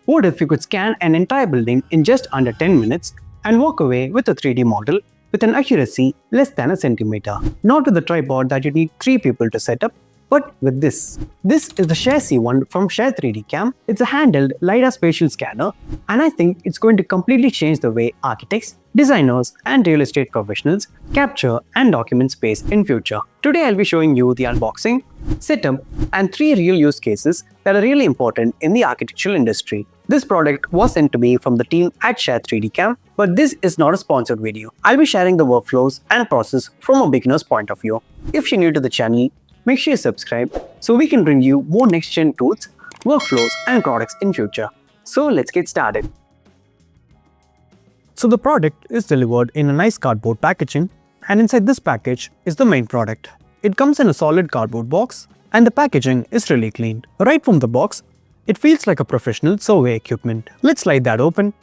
What if you could scan an entire building in just under 10 minutes and walk away with a 3D model with an accuracy less than a centimeter? Not with the tripod that you need 3 people to set up, but with this. This is the Share C1 from Share 3D Cam. It's a handheld LiDAR spatial scanner, and I think it's going to completely change the way architects, designers, and real estate professionals capture and document space in future. Today I'll be showing you the unboxing, setup, and 3 real use cases that are really important in the architectural industry. This product was sent to me from the team at Share 3D Cam, but this is not a sponsored video. I'll be sharing the workflows and process from a beginner's point of view. If you're new to the channel, make sure you subscribe so we can bring you more next-gen tools, workflows, and products in future. So let's get started. So the product is delivered in a nice cardboard packaging, and inside this package is the main product. It comes in a solid cardboard box, and the packaging is really clean. Right from the box, it feels like a professional survey equipment. Let's slide that open,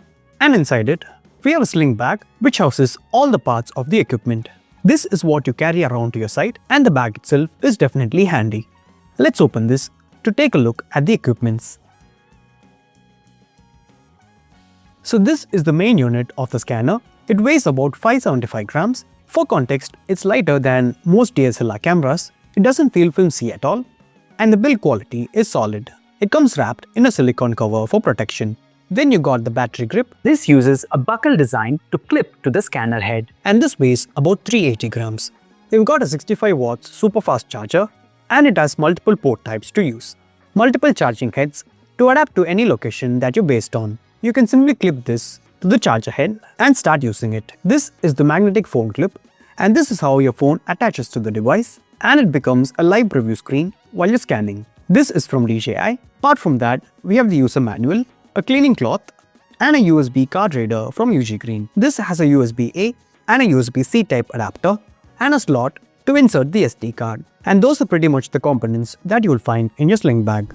and inside it, we have a sling bag which houses all the parts of the equipment. This is what you carry around to your site, and the bag itself is definitely handy. Let's open this to take a look at the equipments. So this is the main unit of the scanner. It weighs about 575 grams. For context, it's lighter than most DSLR cameras. It doesn't feel flimsy at all, and the build quality is solid. It comes wrapped in a silicone cover for protection. Then you got the battery grip. This uses a buckle design to clip to the scanner head, and this weighs about 380 grams. You've got a 65 watts super fast charger, and it has multiple port types to use. Multiple charging heads to adapt to any location that you're based on. You can simply clip this to the charger head and start using it. This is the magnetic phone clip, and this is how your phone attaches to the device, and it becomes a live preview screen while you're scanning. This is from DJI. Apart from that, we have the user manual, a cleaning cloth, and a USB card reader from UG Green. This has a USB-A and a USB-C type adapter and a slot to insert the SD card. And those are pretty much the components that you'll find in your sling bag.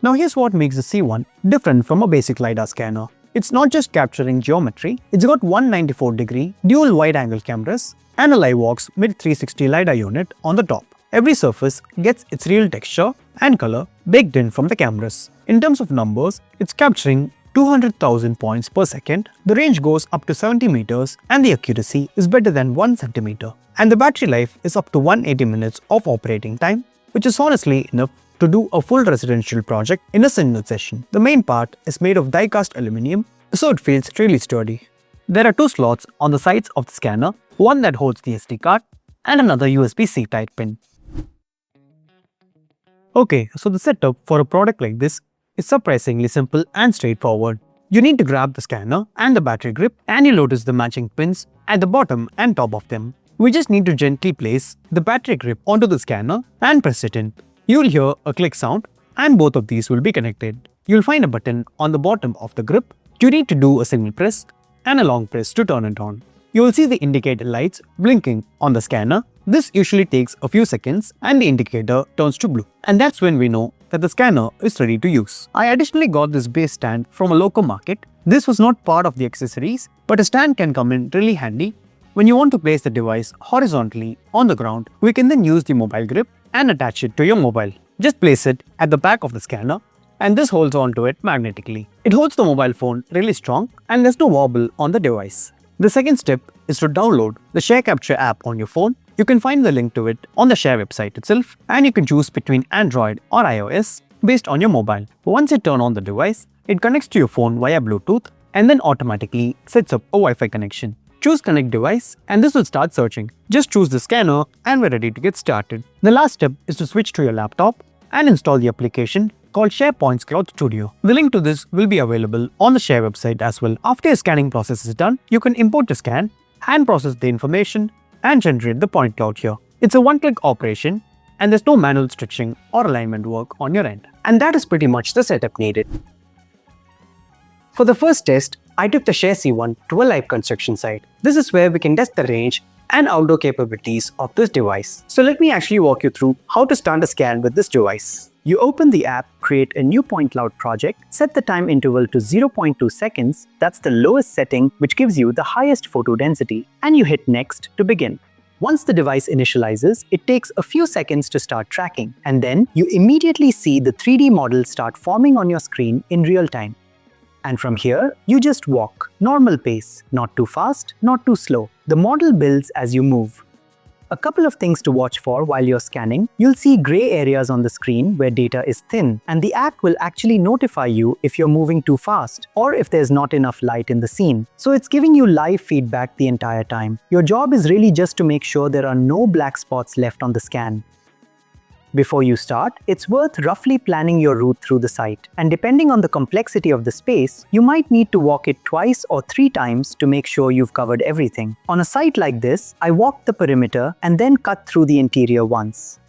Now here's what makes the C1 different from a basic LiDAR scanner. It's not just capturing geometry, it's got 194-degree dual wide-angle cameras and a LiveVox mid-360 LiDAR unit on the top. Every surface gets its real texture and color baked in from the cameras. In terms of numbers, it's capturing 200,000 points per second, the range goes up to 70 meters, and the accuracy is better than 1 centimeter. And the battery life is up to 180 minutes of operating time, which is honestly enough to do a full residential project in a single session. The main part is made of die-cast aluminum, so it feels really sturdy. There are 2 slots on the sides of the scanner, one that holds the SD card and another USB-C type pin. Okay, so the setup for a product like this is surprisingly simple and straightforward. You need to grab the scanner and the battery grip, and you'll notice the matching pins at the bottom and top of them. We just need to gently place the battery grip onto the scanner and press it in. You'll hear a click sound, and both of these will be connected. You'll find a button on the bottom of the grip. You need to do a single press and a long press to turn it on. You will see the indicator lights blinking on the scanner. This usually takes a few seconds and the indicator turns to blue. And that's when we know that the scanner is ready to use. I additionally got this base stand from a local market. This was not part of the accessories, but a stand can come in really handy. When you want to place the device horizontally on the ground, we can then use the mobile grip and attach it to your mobile. Just place it at the back of the scanner, and this holds on to it magnetically. It holds the mobile phone really strong, and there's no wobble on the device. The second step is to download the Share Capture app on your phone. You can find the link to it on the Share website itself, and you can choose between Android or iOS based on your mobile. Once you turn on the device, it connects to your phone via Bluetooth and then automatically sets up a Wi-Fi connection. Choose Connect Device, and this will start searching. Just choose the scanner and we're ready to get started. The last step is to switch to your laptop and install the application called SharePoint's Cloud Studio. The link to this will be available on the Share website as well. After your scanning process is done, you can import the scan and process the information and generate the point cloud here. It's a one-click operation, and there's no manual stitching or alignment work on your end. And that is pretty much the setup needed. For the first test, I took the Share C1 to a live construction site. This is where we can test the range and outdoor capabilities of this device. So let me actually walk you through how to start a scan with this device. You open the app, create a new point cloud project, set the time interval to 0.2 seconds, that's the lowest setting which gives you the highest photo density, and you hit next to begin. Once the device initializes, it takes a few seconds to start tracking, and then you immediately see the 3D model start forming on your screen in real time. And from here, you just walk, normal pace, not too fast, not too slow. The model builds as you move. A couple of things to watch for while you're scanning. You'll see gray areas on the screen where data is thin, and the app will actually notify you if you're moving too fast or if there's not enough light in the scene. So it's giving you live feedback the entire time. Your job is really just to make sure there are no black spots left on the scan. Before you start, it's worth roughly planning your route through the site. And depending on the complexity of the space, you might need to walk it twice or 3 times to make sure you've covered everything. On a site like this, I walked the perimeter and then cut through the interior once.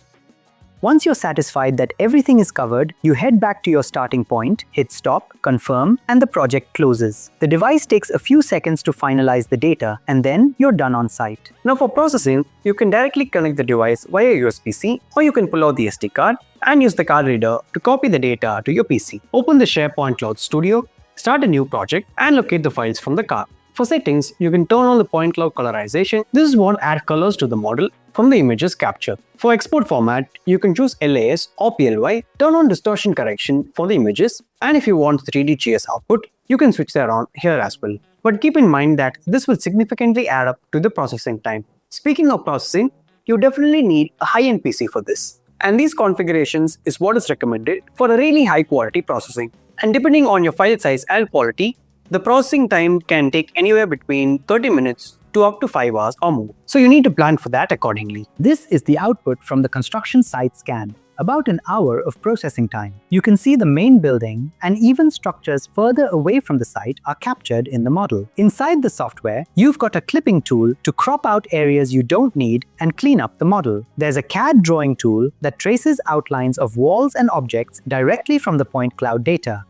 Once you're satisfied that everything is covered, you head back to your starting point, hit stop, confirm, and the project closes. The device takes a few seconds to finalize the data, and then you're done on site. Now for processing, you can directly connect the device via USB-C, or you can pull out the SD card and use the card reader to copy the data to your PC. Open the SharePoint Cloud Studio, start a new project, and locate the files from the card. For settings, you can turn on the point cloud colorization. This is what adds colors to the model from the images captured. For export format, you can choose LAS or PLY, turn on distortion correction for the images, and if you want 3D GS output, you can switch that on here as well. But keep in mind that this will significantly add up to the processing time. Speaking of processing, you definitely need a high-end PC for this. And these configurations is what is recommended for a really high quality processing. And depending on your file size and quality, the processing time can take anywhere between 30 minutes to up to 5 hours or more. So you need to plan for that accordingly. This is the output from the construction site scan. About an hour of processing time. You can see the main building and even structures further away from the site are captured in the model. Inside the software, you've got a clipping tool to crop out areas you don't need and clean up the model. There's a CAD drawing tool that traces outlines of walls and objects directly from the point cloud data.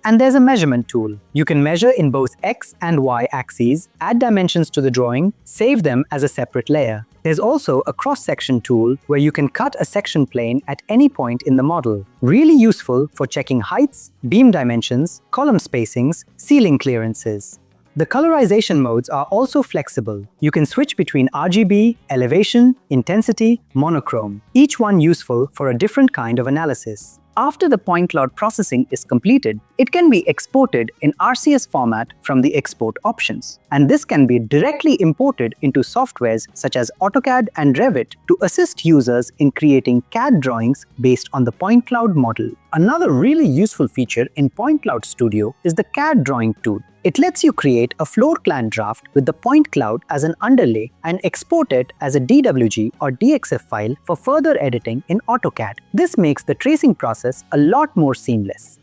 And there's a measurement tool. You can measure in both X and Y axes, add dimensions to the drawing, save them as a separate layer. There's also a cross-section tool where you can cut a section plane at any point in the model. Really useful for checking heights, beam dimensions, column spacings, ceiling clearances. The colorization modes are also flexible. You can switch between RGB, elevation, intensity, monochrome, each one useful for a different kind of analysis. After the point cloud processing is completed, it can be exported in RCS format from the export options. And this can be directly imported into softwares such as AutoCAD and Revit to assist users in creating CAD drawings based on the point cloud model. Another really useful feature in Point Cloud Studio is the CAD drawing tool. It lets you create a floor plan draft with the point cloud as an underlay and export it as a DWG or DXF file for further editing in AutoCAD. This makes the tracing process a lot more seamless.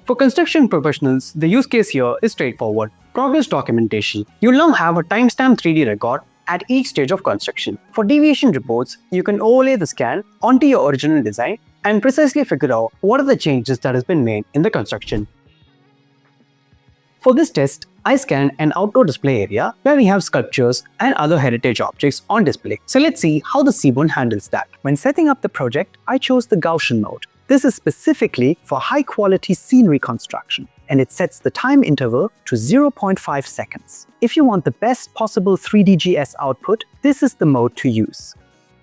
For construction professionals, the use case here is straightforward. Progress documentation. You'll now have a timestamp 3D record at each stage of construction. For deviation reports, you can overlay the scan onto your original design and precisely figure out what are the changes that has been made in the construction. For this test, I scanned an outdoor display area where we have sculptures and other heritage objects on display. So let's see how the Seaborn handles that. When setting up the project, I chose the Gaussian mode. This is specifically for high-quality scene reconstruction, and it sets the time interval to 0.5 seconds. If you want the best possible 3D GS output, this is the mode to use.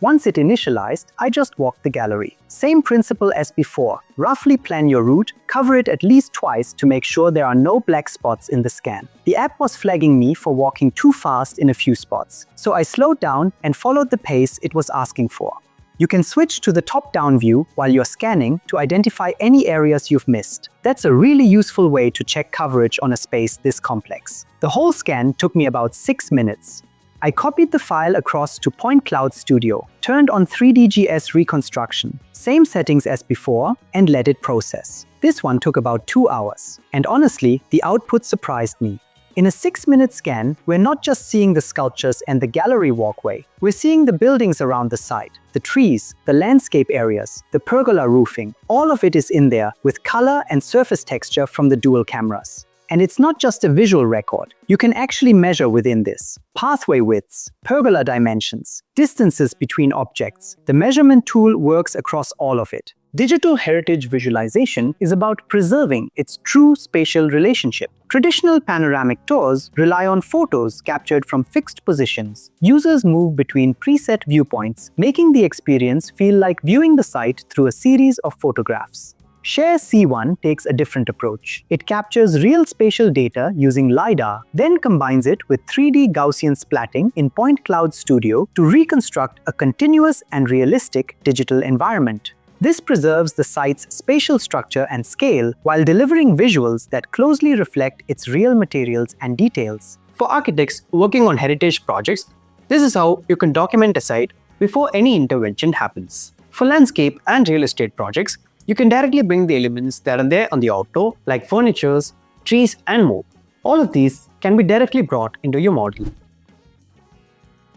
Once it initialized, I just walked the gallery. Same principle as before. Roughly plan your route, cover it at least twice to make sure there are no black spots in the scan. The app was flagging me for walking too fast in a few spots, so I slowed down and followed the pace it was asking for. You can switch to the top-down view while you're scanning to identify any areas you've missed. That's a really useful way to check coverage on a space this complex. The whole scan took me about 6 minutes. I copied the file across to Point Cloud Studio, turned on 3DGS reconstruction, same settings as before, and let it process. This one took about 2 hours. And honestly, the output surprised me. In a 6-minute scan, we're not just seeing the sculptures and the gallery walkway. We're seeing the buildings around the site, the trees, the landscape areas, the pergola roofing. All of it is in there with color and surface texture from the dual cameras. And it's not just a visual record. You can actually measure within this. Pathway widths, pergola dimensions, distances between objects. The measurement tool works across all of it. Digital heritage visualization is about preserving its true spatial relationship. Traditional panoramic tours rely on photos captured from fixed positions. Users move between preset viewpoints, making the experience feel like viewing the site through a series of photographs. Share C1 takes a different approach. It captures real spatial data using LiDAR, then combines it with 3D Gaussian Splatting in Point Cloud Studio to reconstruct a continuous and realistic digital environment. This preserves the site's spatial structure and scale while delivering visuals that closely reflect its real materials and details. For architects working on heritage projects, this is how you can document a site before any intervention happens. For landscape and real estate projects, you can directly bring the elements that are there on the outdoor, like furniture, trees, and more. All of these can be directly brought into your model.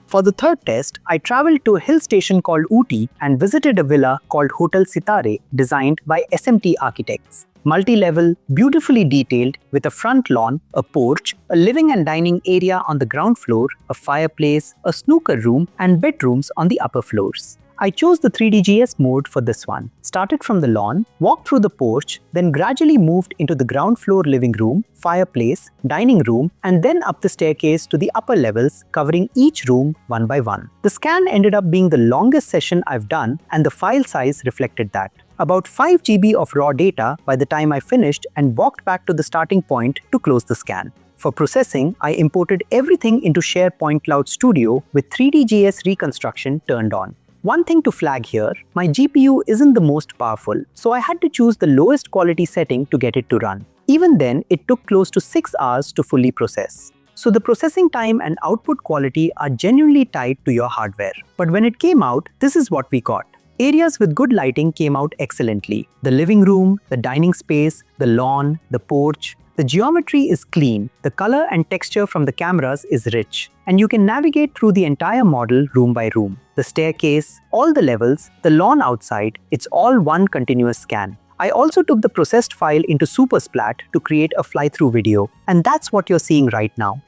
For the third test, I traveled to a hill station called Ooty and visited a villa called Hotel Sitare, designed by SMT architects. Multi-level, beautifully detailed, with a front lawn, a porch, a living and dining area on the ground floor, a fireplace, a snooker room, and bedrooms on the upper floors. I chose the 3D mode for this one. Started from the lawn, walked through the porch, then gradually moved into the ground floor living room, fireplace, dining room, and then up the staircase to the upper levels, covering each room one by one. The scan ended up being the longest session I've done, and the file size reflected that. About 5 GB of raw data by the time I finished and walked back to the starting point to close the scan. For processing, I imported everything into SharePoint Cloud Studio with 3D reconstruction turned on. One thing to flag here, my GPU isn't the most powerful, so I had to choose the lowest quality setting to get it to run. Even then, it took close to 6 hours to fully process. So the processing time and output quality are genuinely tied to your hardware. But when it came out, this is what we got. Areas with good lighting came out excellently. The living room, the dining space, the lawn, the porch. The geometry is clean, the color and texture from the cameras is rich, and you can navigate through the entire model room by room. The staircase, all the levels, the lawn outside, it's all one continuous scan. I also took the processed file into SuperSplat to create a fly-through video, and that's what you're seeing right now.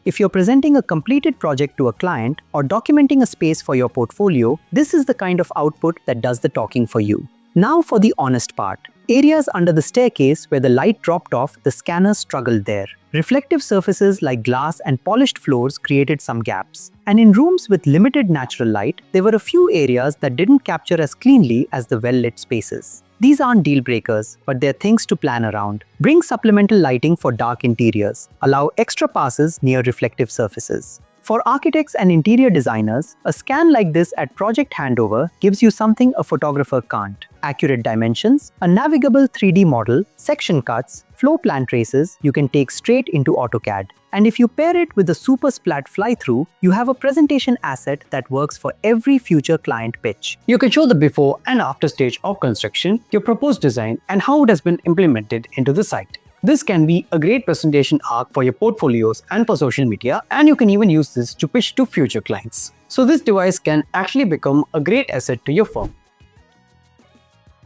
If you're presenting a completed project to a client or documenting a space for your portfolio, this is the kind of output that does the talking for you. Now for the honest part. Areas under the staircase where the light dropped off, the scanner struggled there. Reflective surfaces like glass and polished floors created some gaps. And in rooms with limited natural light, there were a few areas that didn't capture as cleanly as the well-lit spaces. These aren't deal breakers, but they're things to plan around. Bring supplemental lighting for dark interiors. Allow extra passes near reflective surfaces. For architects and interior designers, a scan like this at project handover gives you something a photographer can't. Accurate dimensions, a navigable 3D model, section cuts, floor plan traces you can take straight into AutoCAD. And if you pair it with a SuperSplat fly-through, you have a presentation asset that works for every future client pitch. You can show the before and after stage of construction, your proposed design, and how it has been implemented into the site. This can be a great presentation arc for your portfolios and for social media, and you can even use this to pitch to future clients. So this device can actually become a great asset to your firm.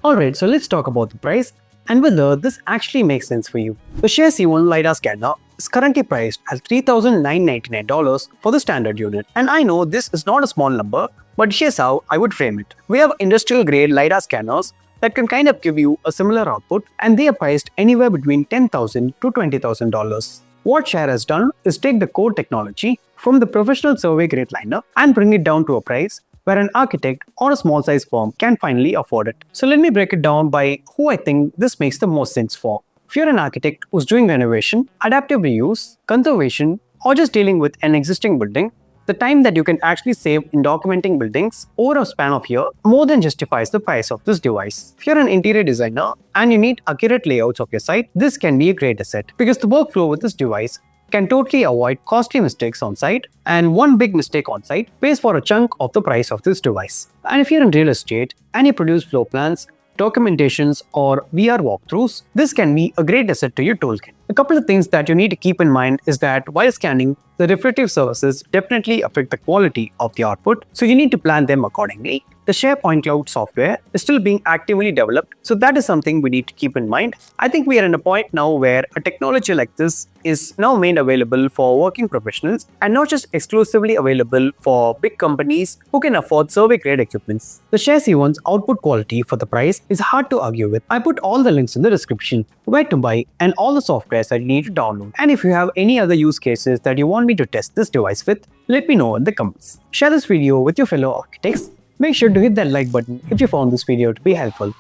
Alright, so let's talk about the price and whether this actually makes sense for you. The Share C1 LiDAR scanner is currently priced at $3,999 for the standard unit. And I know this is not a small number, but here's how I would frame it. We have industrial grade LiDAR scanners that can kind of give you a similar output, and they are priced anywhere between $10,000 to $20,000. What Share has done is take the core technology from the professional survey grade lineup and bring it down to a price where an architect or a small size firm can finally afford it. So let me break it down by who I think this makes the most sense for. If you're an architect who's doing renovation, adaptive reuse, conservation, or just dealing with an existing building, the time that you can actually save in documenting buildings over a span of year more than justifies the price of this device. If you're an interior designer and you need accurate layouts of your site, this can be a great asset because the workflow with this device can totally avoid costly mistakes on site, and one big mistake on site pays for a chunk of the price of this device. And if you're in real estate and you produce floor plans, documentations, or VR walkthroughs, this can be a great asset to your toolkit. A couple of things that you need to keep in mind is that while scanning, the reflective surfaces definitely affect the quality of the output, so you need to plan them accordingly. the SharePoint Cloud software is still being actively developed, so that is something we need to keep in mind. I think we are in a point now where a technology like this is now made available for working professionals and not just exclusively available for big companies who can afford survey-grade equipments. The Share C1's output quality for the price is hard to argue with. I put all the links in the description, where to buy and all the softwares that you need to download. And if you have any other use cases that you want me to test this device with, let me know in the comments. Share this video with your fellow architects. Make sure to hit that like button if you found this video to be helpful.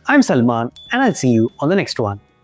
I'm Salman and I'll see you on the next one.